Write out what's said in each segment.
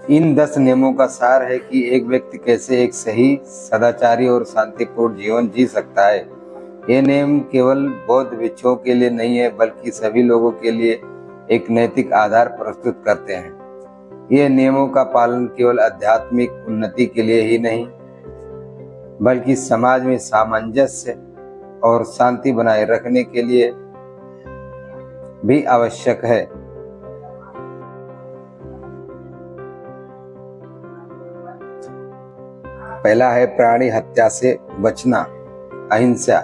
इन 10 नियमों का सार है कि एक व्यक्ति कैसे एक सही, सदाचारी और शांतिपूर्ण जीवन जी सकता है। ये नियम केवल बौद्ध भिक्षुओं के लिए नहीं है, बल्कि सभी लोगों के लिए एक नैतिक आधार प्रस्तुत करते हैं। ये नियमों का पालन केवल आध्यात्मिक उन्नति के लिए ही नहीं, बल्कि समाज में सामंजस्य और शांति बनाए रखने के लिए भी आवश्यक है। पहला है प्राणी हत्या से बचना, अहिंसा।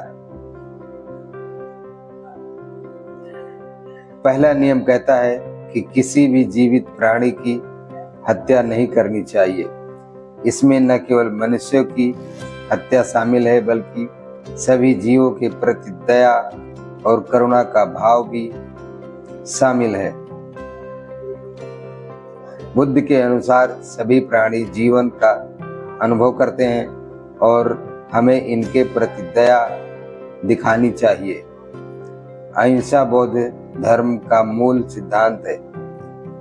पहला नियम कहता है कि किसी भी जीवित प्राणी की हत्या नहीं करनी चाहिए। इसमें न केवल मनुष्यों की हत्या शामिल है, बल्कि सभी जीवों के प्रति दया और करुणा का भाव भी शामिल है। बुद्ध के अनुसार सभी प्राणी जीवन का अनुभव करते हैं और हमें इनके प्रति दया दिखानी चाहिए। अहिंसा बौद्ध धर्म का मूल सिद्धांत है।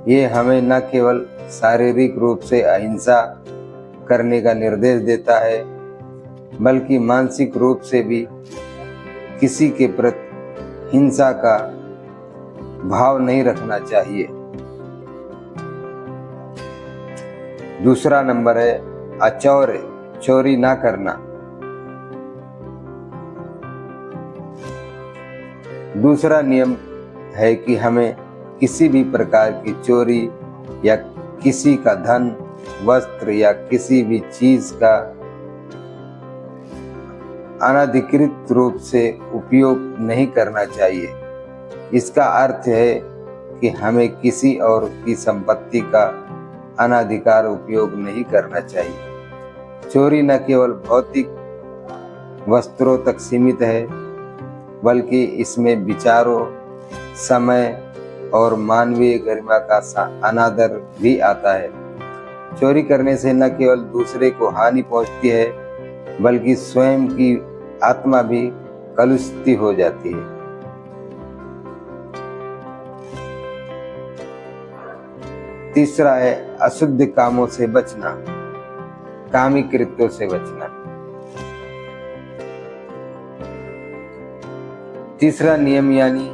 ये हमें न केवल शारीरिक रूप से अहिंसा करने का निर्देश देता है, बल्कि मानसिक रूप से भी किसी के प्रति हिंसा का भाव नहीं रखना चाहिए। दूसरा नंबर है अचौर्य, चोरी ना करना। दूसरा नियम है कि हमें किसी भी प्रकार की चोरी या किसी का धन, वस्त्र या किसी भी चीज का अनधिकृत रूप से उपयोग नहीं करना चाहिए। इसका अर्थ है कि हमें किसी और की संपत्ति का अनाधिकार उपयोग नहीं करना चाहिए। चोरी न केवल भौतिक वस्त्रों तक सीमित है, बल्कि इसमें विचारों, समय और मानवीय गरिमा का अनादर भी आता है। चोरी करने से न केवल दूसरे को हानि पहुंचती है, बल्कि स्वयं की आत्मा भी कलुषित हो जाती है। तीसरा है अशुद्ध कामों से बचना, कामी कृत्यों से बचना। तीसरा नियम यानी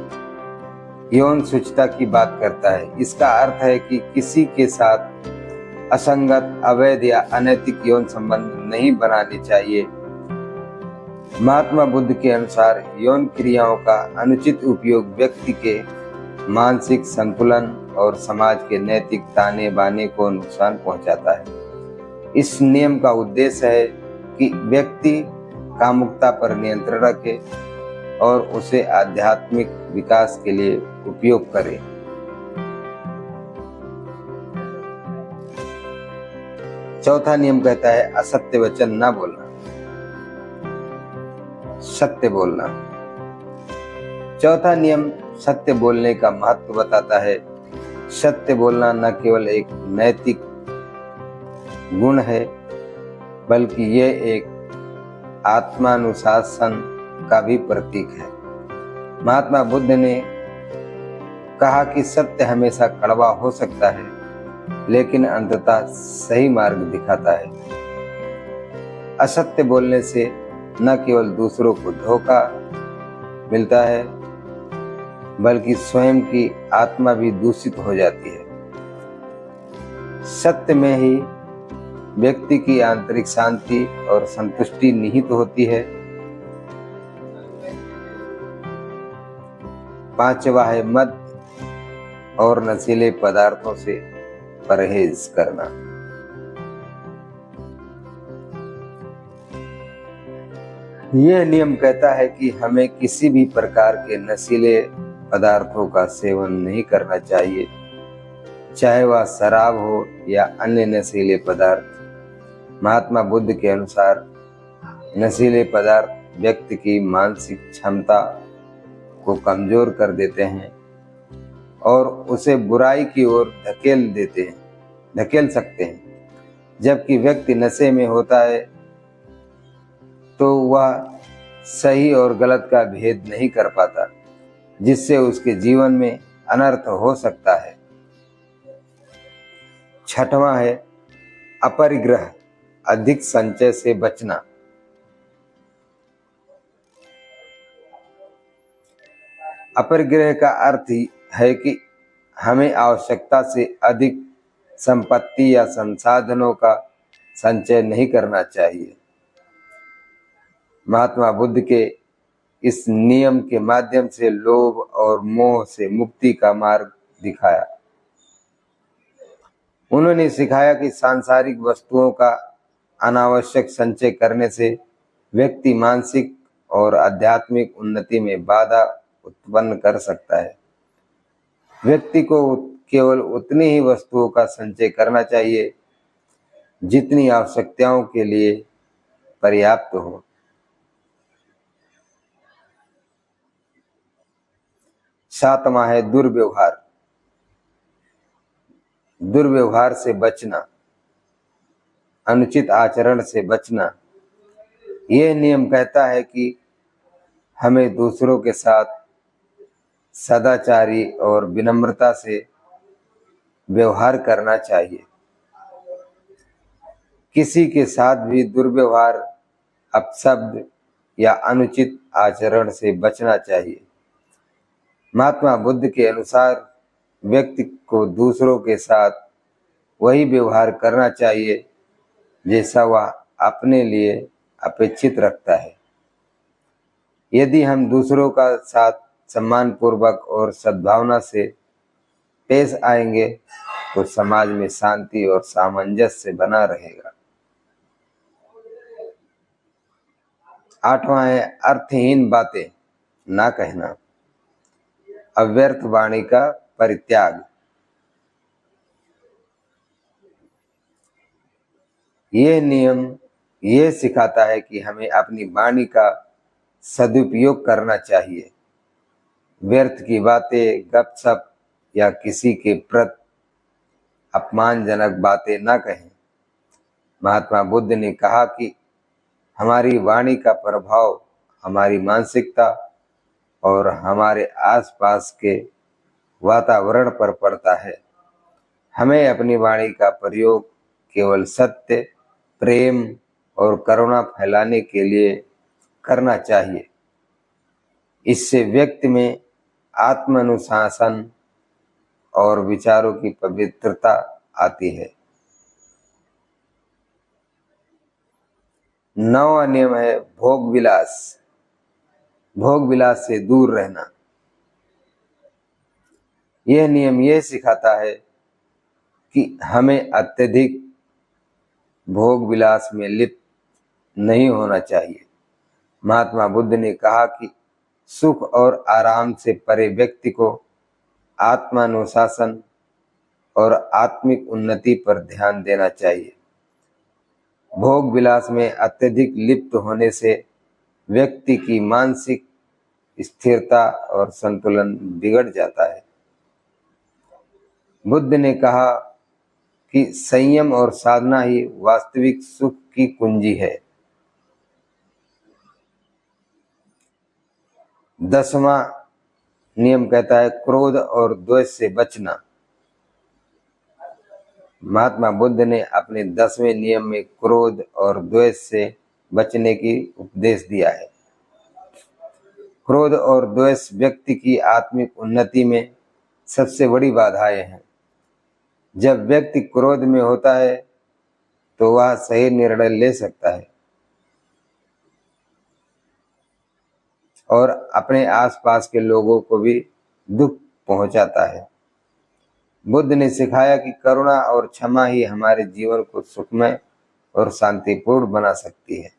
यौन शुचिता की बात करता है। इसका अर्थ है कि किसी के साथ असंगत, अवैध या अनैतिक यौन संबंध नहीं बनाने चाहिए। महात्मा बुद्ध के अनुसार यौन क्रियाओं का अनुचित उपयोग व्यक्ति के मानसिक संतुलन और समाज के नैतिक ताने बाने को नुकसान पहुंचाता है। इस नियम का उद्देश्य है कि व्यक्ति कामुकता पर नियंत्रण रखे और उसे आध्यात्मिक विकास के लिए उपयोग करे। चौथा नियम कहता है असत्य वचन न बोलना, सत्य बोलना। चौथा नियम सत्य बोलने का महत्व बताता है। सत्य बोलना न केवल एक नैतिक गुण है, बल्कि यह एक आत्मानुशासन का भी प्रतीक है। महात्मा बुद्ध ने कहा कि सत्य हमेशा कड़वा हो सकता है, लेकिन अंततः सही मार्ग दिखाता है। असत्य बोलने से न केवल दूसरों को धोखा मिलता है, बल्कि स्वयं की आत्मा भी दूषित हो जाती है। सत्य में ही व्यक्ति की आंतरिक शांति और संतुष्टि निहित होती है। पांचवा है मद और नशीले पदार्थों से परहेज करना। यह नियम कहता है कि हमें किसी भी प्रकार के नशीले पदार्थों का सेवन नहीं करना चाहिए, चाहे वह शराब हो या अन्य नशीले पदार्थ। महात्मा बुद्ध के अनुसार नशीले पदार्थ व्यक्ति की मानसिक क्षमता को कमजोर कर देते हैं और उसे बुराई की ओर धकेल सकते हैं। जबकि व्यक्ति नशे में होता है तो वह सही और गलत का भेद नहीं कर पाता, जिससे उसके जीवन में अनर्थ हो सकता है। छठवां है अपरिग्रह, अधिक संचय से बचना। अपरिग्रह का अर्थ ही है कि हमें आवश्यकता से अधिक संपत्ति या संसाधनों का संचय नहीं करना चाहिए। महात्मा बुद्ध के इस नियम के माध्यम से लोभ और मोह से मुक्ति का मार्ग दिखाया। उन्होंने सिखाया कि सांसारिक वस्तुओं का अनावश्यक संचय करने से व्यक्ति मानसिक और आध्यात्मिक उन्नति में बाधा उत्पन्न कर सकता है। व्यक्ति को केवल उतनी ही वस्तुओं का संचय करना चाहिए जितनी आवश्यकताओं के लिए पर्याप्त हो। सातवां है दुर्व्यवहार, दुर्व्यवहार से बचना, अनुचित आचरण से बचना। यह नियम कहता है कि हमें दूसरों के साथ सदाचारी और विनम्रता से व्यवहार करना चाहिए। किसी के साथ भी दुर्व्यवहार, अपशब्द या अनुचित आचरण से बचना चाहिए। महात्मा बुद्ध के अनुसार व्यक्ति को दूसरों के साथ वही व्यवहार करना चाहिए जैसा वह अपने लिए अपेक्षित रखता है। यदि हम दूसरों का साथ सम्मान पूर्वक और सद्भावना से पेश आएंगे तो समाज में शांति और सामंजस्य बना रहेगा। आठवां है अर्थहीन बातें ना कहना, अव्यर्थ वाणी का परित्याग। यह नियम यह सिखाता है कि हमें अपनी वाणी का सदुपयोग करना चाहिए। व्यर्थ की बातें, गपशप या किसी के प्रति अपमानजनक बातें न कहें। महात्मा बुद्ध ने कहा कि हमारी वाणी का प्रभाव हमारी मानसिकता और हमारे आसपास के वातावरण पर पड़ता है। हमें अपनी वाणी का प्रयोग केवल सत्य, प्रेम और करुणा फैलाने के लिए करना चाहिए। इससे व्यक्ति में आत्मानुशासन और विचारों की पवित्रता आती है। 9वां नियम है भोग विलास, भोग विलास से दूर रहना। यह नियम यह सिखाता है कि हमें अत्यधिक भोग विलास में लिप्त नहीं होना चाहिए। महात्मा बुद्ध ने कहा कि सुख और आराम से परे व्यक्ति को आत्मानुशासन और आत्मिक उन्नति पर ध्यान देना चाहिए। भोग विलास में अत्यधिक लिप्त होने से व्यक्ति की मानसिक स्थिरता और संतुलन बिगड़ जाता है। बुद्ध ने कहा कि संयम और साधना ही वास्तविक सुख की कुंजी है। 10वां नियम कहता है क्रोध और द्वेष से बचना। महात्मा बुद्ध ने अपने 10वें नियम में क्रोध और द्वेष से बचने की उपदेश दिया है। क्रोध और द्वेष व्यक्ति की आत्मिक उन्नति में सबसे बड़ी बाधाएं हैं। जब व्यक्ति क्रोध में होता है तो वह सही निर्णय ले सकता है और अपने आसपास के लोगों को भी दुख पहुंचाता है। बुद्ध ने सिखाया कि करुणा और क्षमा ही हमारे जीवन को सुखमय और शांतिपूर्ण बना सकती है।